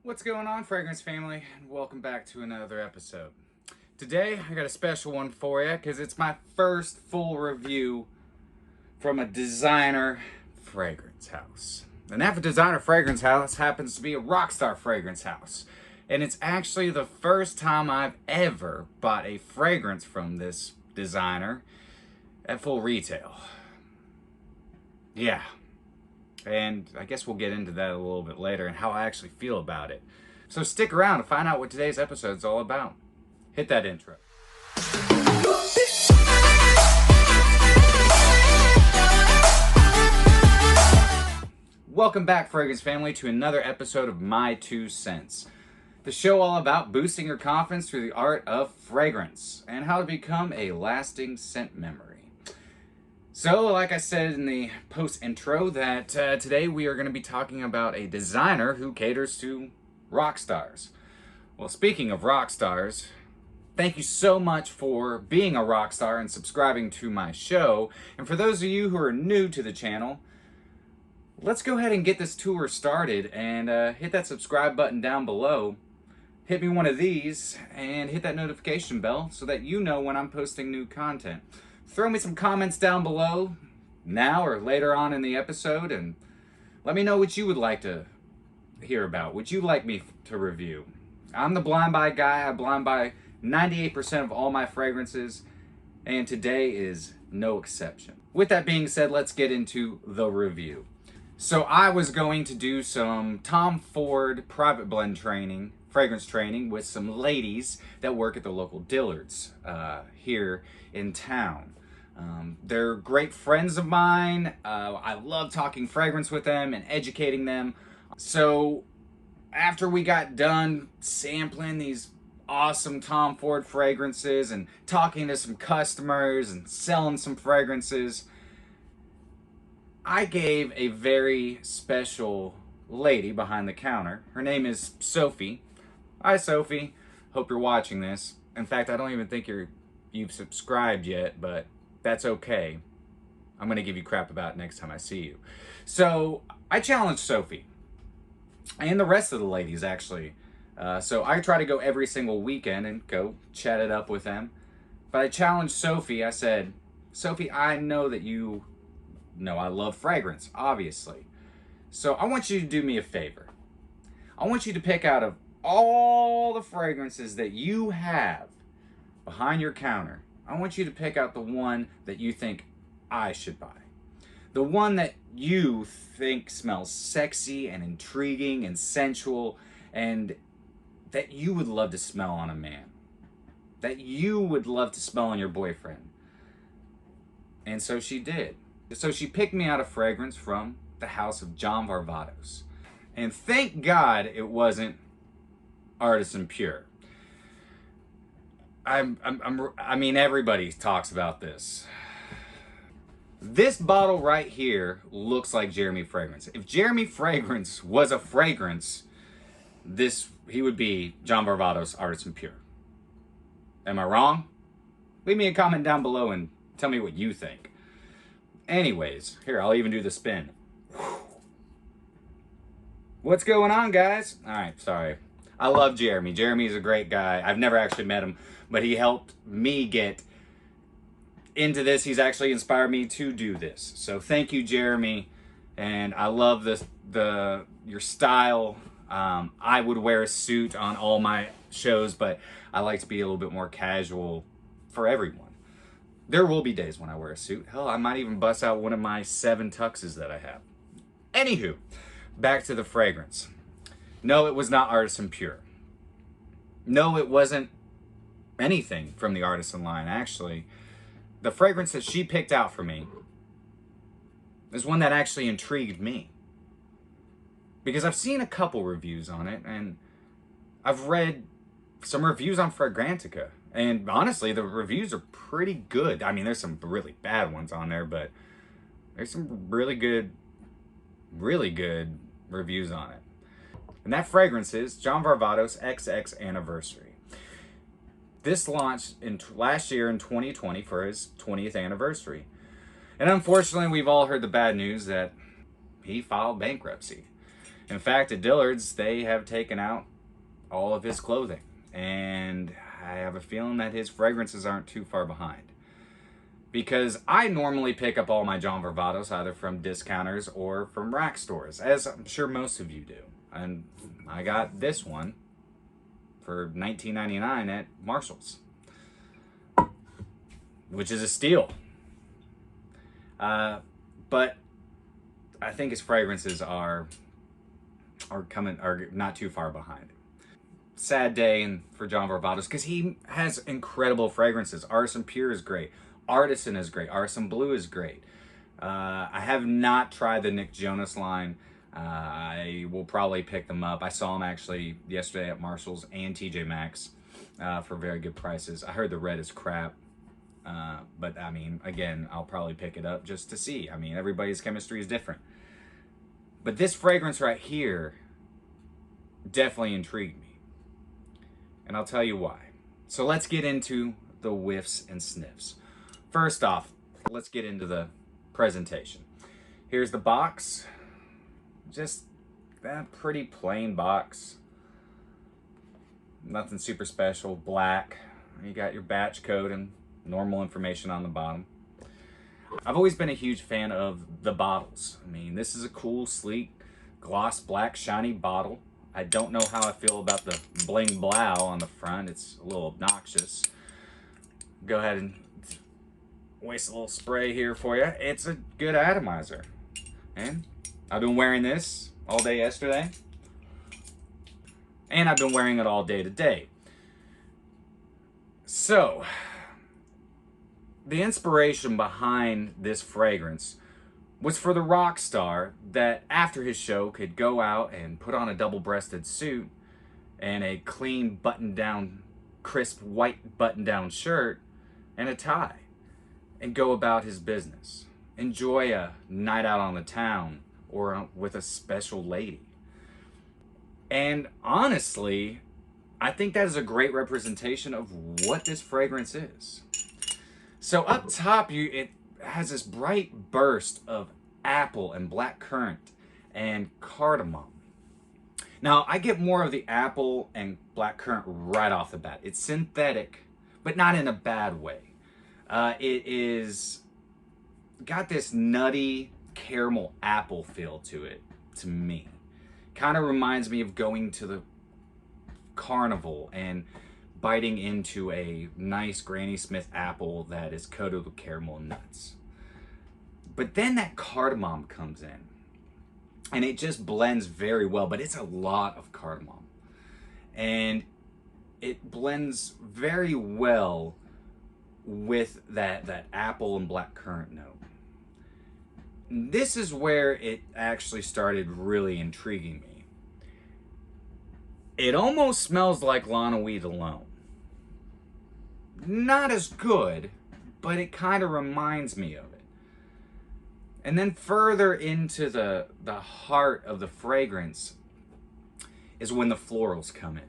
What's going on, Fragrance family? And welcome back to another episode. Today, I got a special one for you because it's my first full review from a designer fragrance house. And that designer fragrance house happens to be a Rockstar fragrance house. And it's actually the first time I've ever bought a fragrance from this designer at full retail. Yeah. And I guess we'll get into that a little bit later and how I actually feel about it. So stick around to find out what today's episode is all about. Hit that intro. Welcome back, Fragrance family, to another episode of My 2 Cents. The show all about boosting your confidence through the art of fragrance and how to become a lasting scent memory. So, like I said in the post intro, that today we are going to be talking about a designer who caters to rock stars. Well, speaking of rock stars, thank you so much for being a rock star and subscribing to my show. And for those of you who are new to the channel, let's go ahead and get this tour started and hit that subscribe button down below. Hit me one of these and hit that notification bell so that you know when I'm posting new content. Throw me some comments down below now or later on in the episode and let me know what you would like to hear about. Would you like me to review? I'm the blind buy guy. I blind buy 98% of all my fragrances, and today is no exception. With that being said, let's get into the review. So I was going to do some Tom Ford private blend training, fragrance training with some ladies that work at the local Dillard's here in town. They're great friends of mine. I love talking fragrance with them and educating them. So after we got done sampling these awesome Tom Ford fragrances and talking to some customers and selling some fragrances, I gave a very special lady behind the counter. Her name is Sophie. Hi, Sophie. Hope you're watching this. In fact, I don't even think you've subscribed yet, but that's okay. I'm going to give you crap about it next time I see you. So I challenged Sophie and the rest of the ladies, actually. So I try to go every single weekend and go chat it up with them. But I challenged Sophie. I said, Sophie, I know that you know I love fragrance, obviously. So I want you to do me a favor. I want you to pick out of all the fragrances that you have behind your counter, I want you to pick out the one that you think I should buy. The one that you think smells sexy and intriguing and sensual and that you would love to smell on a man. That you would love to smell on your boyfriend. And so she did. So she picked me out a fragrance from the house of John Varvatos. And thank God it wasn't Artisan Pure. I mean, everybody talks about this. This bottle right here looks like Jeremy Fragrance. If Jeremy Fragrance was a fragrance, he would be John Varvatos Artisan Pure. Am I wrong? Leave me a comment down below and tell me what you think. Anyways, here, I'll even do the spin. What's going on, guys? All right, sorry. I love Jeremy. Jeremy's a great guy. I've never actually met him, but he helped me get into this. He's actually inspired me to do this. So thank you, Jeremy. And I love your style. I would wear a suit on all my shows, but I like to be a little bit more casual for everyone. There will be days when I wear a suit. Hell, I might even bust out one of my 7 tuxes that I have. Anywho, back to the fragrance. No, it was not Artisan Pure. No, it wasn't anything from the Artisan line, actually. The fragrance that she picked out for me is one that actually intrigued me. Because I've seen a couple reviews on it, and I've read some reviews on Fragrantica. And honestly, the reviews are pretty good. I mean, there's some really bad ones on there, but there's some really good reviews on it. And that fragrance is John Varvatos XX Anniversary. This launched last year in 2020 for his 20th anniversary. And unfortunately, we've all heard the bad news that he filed bankruptcy. In fact, at Dillard's, they have taken out all of his clothing. And I have a feeling that his fragrances aren't too far behind. Because I normally pick up all my John Varvatos either from discounters or from rack stores, as I'm sure most of you do. And I got this one for $19.99 at Marshall's, which is a steal. But I think his fragrances are not too far behind. Sad day for John Varvatos, because he has incredible fragrances. Artisan Pure is great. Artisan is great. Artisan Blue is great. I have not tried the Nick Jonas line. I will probably pick them up. I saw them actually yesterday at Marshall's and TJ Maxx for very good prices. I heard the red is crap. But I mean, again, I'll probably pick it up just to see. I mean, everybody's chemistry is different. But this fragrance right here definitely intrigued me. And I'll tell you why. So let's get into the whiffs and sniffs. First off, let's get into the presentation. Here's the box. Just that pretty plain box. Nothing super special. Black. You got your batch code and normal information on the bottom. I've always been a huge fan of the bottles. I mean, this is a cool, sleek, gloss black, shiny bottle. I don't know how I feel about the bling blow on the front. It's a little obnoxious. Go ahead and waste a little spray here for you. It's a good atomizer. And I've been wearing this all day yesterday. And I've been wearing it all day today. So, the inspiration behind this fragrance was for the rock star that after his show could go out and put on a double-breasted suit and a clean button-down, crisp white button-down shirt and a tie and go about his business. Enjoy a night out on the town or with a special lady. And honestly, I think that is a great representation of what this fragrance is. So up top, it has this bright burst of apple and black currant and cardamom. Now, I get more of the apple and black currant right off the bat. It's synthetic, but not in a bad way. It is got this nutty caramel apple feel to it, to me. Kind of reminds me of going to the carnival and biting into a nice Granny Smith apple that is coated with caramel nuts. But then that cardamom comes in and it just blends very well, but it's a lot of cardamom. And it blends very well with that apple and black currant note. This is where it actually started really intriguing me. It almost smells like Lana Weed alone. Not as good, but it kind of reminds me of it. And then further into the heart of the fragrance is when the florals come in.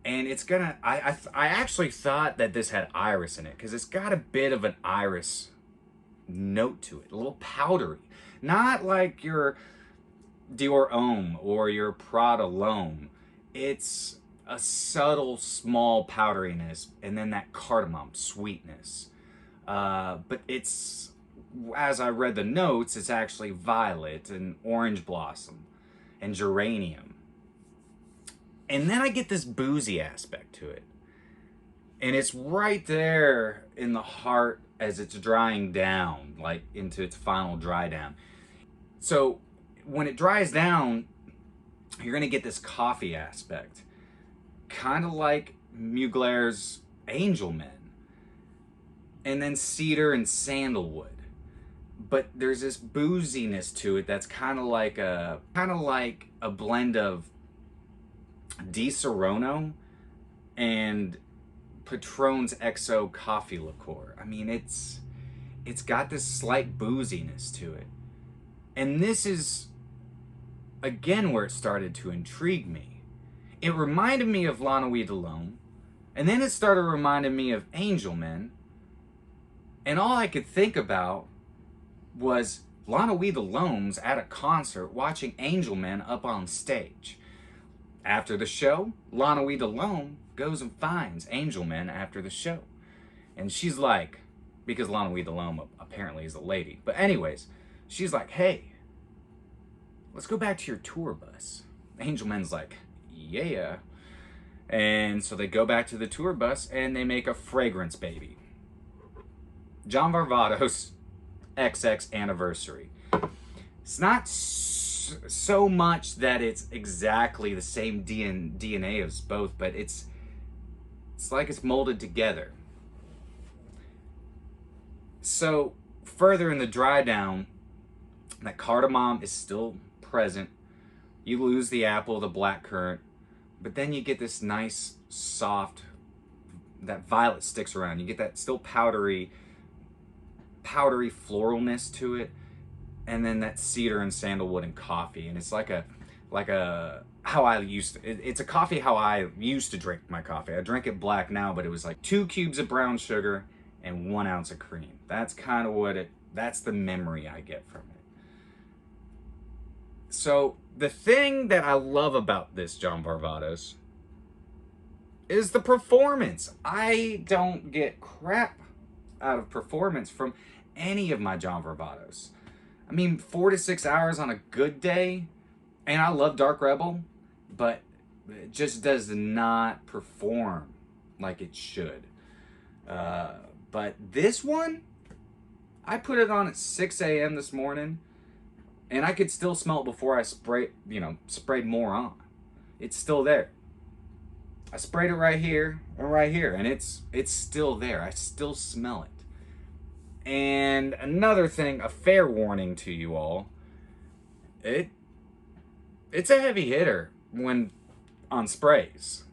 And it's gonna, I actually thought that this had iris in it because it's got a bit of an iris note to it, a little powdery. Not like your Dior Homme or your Prada L'Homme. It's a subtle, small powderiness and then that cardamom sweetness. But it's, as I read the notes, it's actually violet and orange blossom and geranium. And then I get this boozy aspect to it. And it's right there in the heart as it's drying down, like into its final dry down. So when it dries down, you're gonna get this coffee aspect. Kind of like Mugler's Angel Men. And then cedar and sandalwood. But there's this booziness to it that's kind of like a blend of Di Serono and Patron's XO coffee liqueur. I mean, it's got this slight booziness to it. And this is, again, where it started to intrigue me. It reminded me of Lana Weed alone, and then it started reminding me of Angel Men, and all I could think about was Lana We the Loam's at a concert watching Angel Men up on stage. After the show, Lana We the Loam goes and finds Angel Men after the show. And she's like, because Lana We the Loam apparently is a lady. But anyways, she's like, hey, let's go back to your tour bus. Angel Men's like, yeah. And so they go back to the tour bus and they make a fragrance baby. John Varvatos XX anniversary. It's not so much that it's exactly the same DNA as both, but it's like it's molded together. So further in the dry down, that cardamom is still present. You lose the apple, the black currant, but then you get this nice, soft, that violet sticks around. You get that still powdery floralness to it, and then that cedar and sandalwood and coffee. And it's like a how I used to, it's a coffee how I used to drink my coffee. I drink it black now, but it was like 2 cubes of brown sugar and 1 ounce of cream. That's kind of that's the memory I get from it. So the thing that I love about this John Varvatos is the performance. I don't get crap out of performance from any of my John Varvatos. I mean, 4 to 6 hours on a good day, and I love Dark Rebel, but it just does not perform like it should. But this one, I put it on at 6 a.m. this morning, and I could still smell it before I sprayed more on. It's still there. I sprayed it right here and right here, and it's still there. I still smell it. And another thing, a fair warning to you all, it's a heavy hitter when on sprays.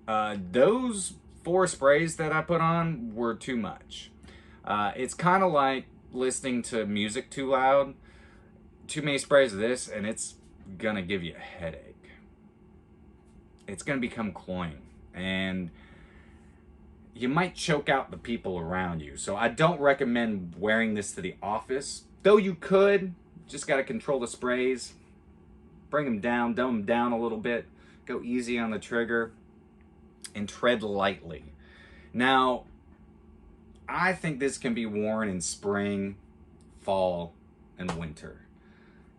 Those 4 sprays that I put on were too much. It's kind of like listening to music too loud. Too many sprays of this, and it's gonna give you a headache. It's gonna become cloying, and you might choke out the people around you. So I don't recommend wearing this to the office, though you could. Just gotta control the sprays, bring them down, dumb them down a little bit, go easy on the trigger, and tread lightly. Now, I think this can be worn in spring, fall, and winter.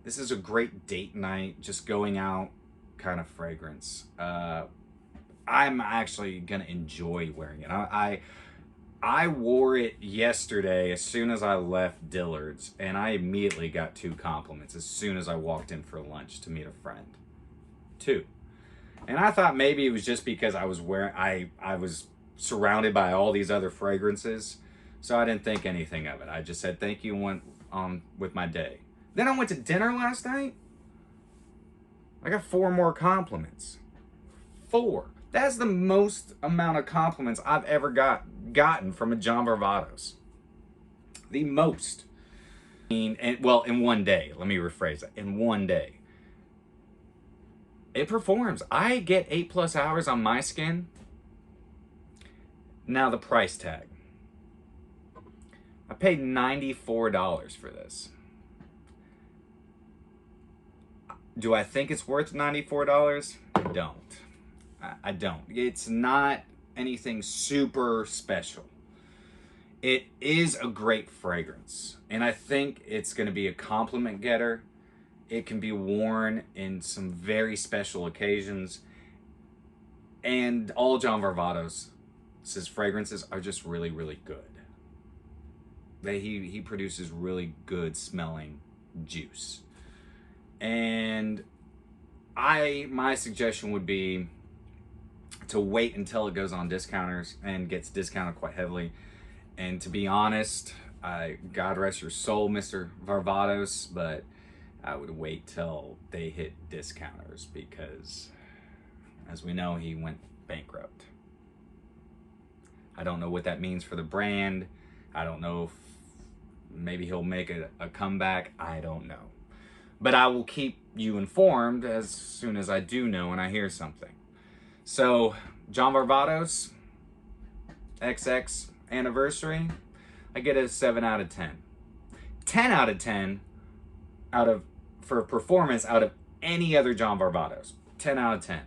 This is a great date night, just going out kind of fragrance. I'm actually gonna enjoy wearing it. I wore it yesterday as soon as I left Dillard's, and I immediately got 2 compliments as soon as I walked in for lunch to meet a friend. 2. And I thought maybe it was just because I was surrounded by all these other fragrances, so I didn't think anything of it. I just said thank you and went on with my day. Then I went to dinner last night. I got 4 more compliments. 4. That's the most amount of compliments I've ever gotten from a John Varvatos. The most. I mean, in one day. Let me rephrase that. In one day. It performs. I get 8+ hours on my skin. Now the price tag. I paid $94 for this. Do I think it's worth $94? I don't. I don't. It's not anything super special. It is a great fragrance, and I think it's going to be a compliment getter. It can be worn in some very special occasions, and all John Varvatos' fragrances are just really, really good. He produces really good smelling juice. And my suggestion would be to wait until it goes on discounters and gets discounted quite heavily. And to be honest, God rest your soul, Mr. Varvatos, but I would wait till they hit discounters because, as we know, he went bankrupt. I don't know what that means for the brand. I don't know if maybe he'll make a comeback. I don't know. But I will keep you informed as soon as I do know and I hear something. So, John Varvatos XX anniversary, I get a 7 out of 10. 10 out of 10 for performance out of any other John Varvatos. 10 out of 10.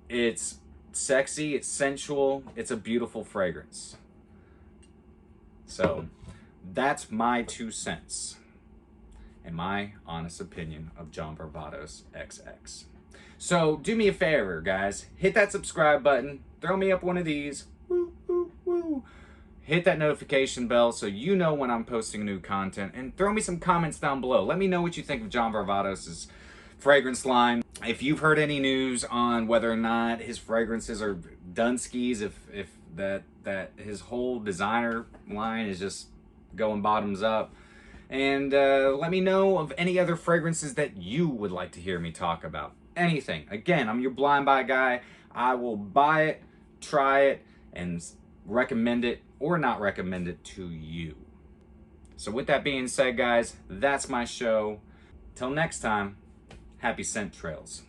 It's sexy, it's sensual, it's a beautiful fragrance. So that's my 2 cents and my honest opinion of John Varvatos XX. So do me a favor, guys. Hit that subscribe button. Throw me up one of these. Woo, woo, woo. Hit that notification bell so you know when I'm posting new content. And throw me some comments down below. Let me know what you think of John Varvatos' fragrance line. If you've heard any news on whether or not his fragrances are Dunskies, if that his whole designer line is just going bottoms up. And let me know of any other fragrances that you would like to hear me talk about. Anything. Again, I'm your blind buy guy. I will buy it, try it, and recommend it or not recommend it to you. So with that being said, guys, that's my show. Till next time, happy scent trails.